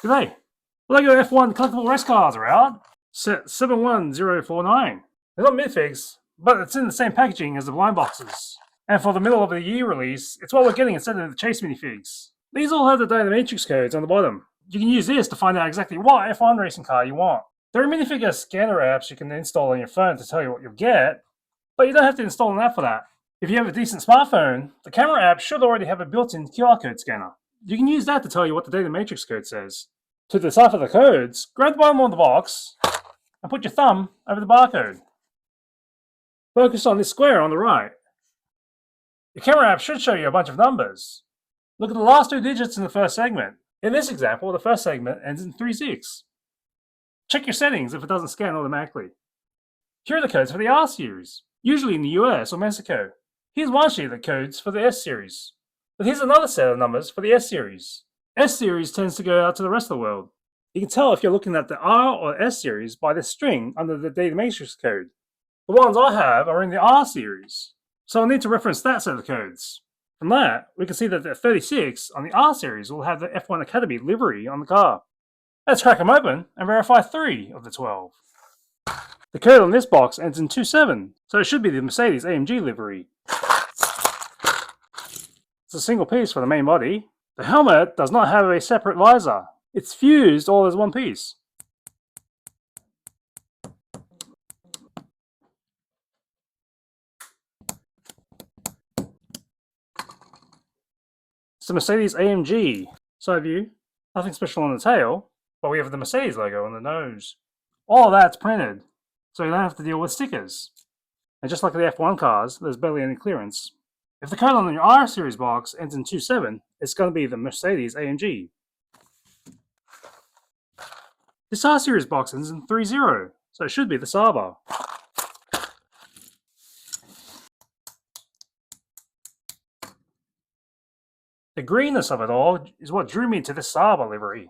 G'day. Lego F1 collectible race cars are out. Set 71049. They're not minifigs, but it's in the same packaging as the blind boxes. And for the middle of the year release, it's what we're getting instead of the chase minifigs. These all have the data matrix codes on the bottom. You can use this to find out exactly what F1 racing car you want. There are minifigure scanner apps you can install on your phone to tell you what you'll get, but you don't have to install an app for that. If you have a decent smartphone, the camera app should already have a built-in QR code scanner. You can use that to tell you what the data matrix code says. To decipher the codes, grab the bottom of the box and put your thumb over the barcode. Focus on this square on the right. Your camera app should show you a bunch of numbers. Look at the last two digits in the first segment. In this example, the first segment ends in 36. Check your settings if it doesn't scan automatically. Here are the codes for the R series, usually in the US or Mexico. Here's one sheet of the codes for the S series. But here's another set of numbers for the S series. S series tends to go out to the rest of the world. You can tell if you're looking at the R or S series by this string under the data matrix code. The ones I have are in the R series, so I'll need to reference that set of codes. From that, we can see that the 36 on the R series will have the F1 Academy livery on the car. Let's crack them open and verify 3 of the 12. The code on this box ends in 27, so it should be the Mercedes-AMG livery. It's a single piece for the main body. The helmet does not have a separate visor. It's fused all as one piece. It's the Mercedes-AMG side view. Nothing special on the tail, but we have the Mercedes logo on the nose. All of that's printed, so you don't have to deal with stickers. And just like the F1 cars, there's barely any clearance. If the code on your R series box ends in 27, it's going to be the Mercedes-AMG. This R series box ends in 30, so it should be the Sauber. The greenness of it all is what drew me to this Sauber livery.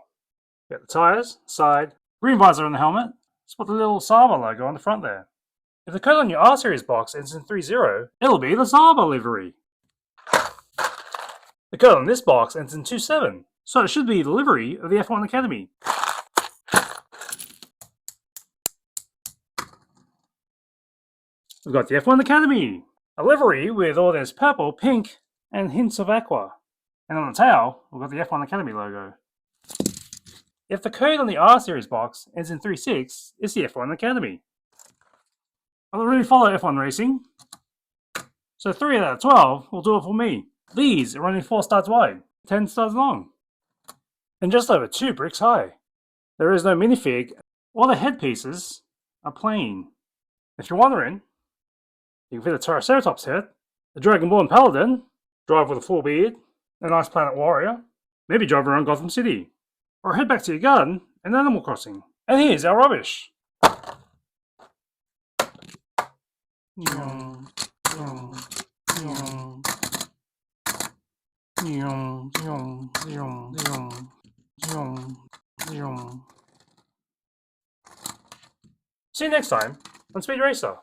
You got the tyres, side, green visor on the helmet. Spot the little Sauber logo on the front there. If the code on your R series box ends in 30, it'll be the Sauber livery. The code on this box ends in 27, so it should be the livery of the F1 Academy. We've got the F1 Academy, a livery with all this purple, pink, and hints of aqua. And on the tail, we've got the F1 Academy logo. If the code on the R series box ends in 36, it's the F1 Academy. I don't really follow F1 racing, so 3 out of 12 will do it for me. These are only 4 studs wide, 10 studs long, and just over 2 bricks high. There is no minifig. All the headpieces are plain. If you're wondering, you can fit a Triceratops head, a Dragonborn Paladin, drive with a full beard, a nice Planet Warrior, maybe drive around Gotham City, or head back to your garden and Animal Crossing. And here's our rubbish. See you next time on Speed Racer.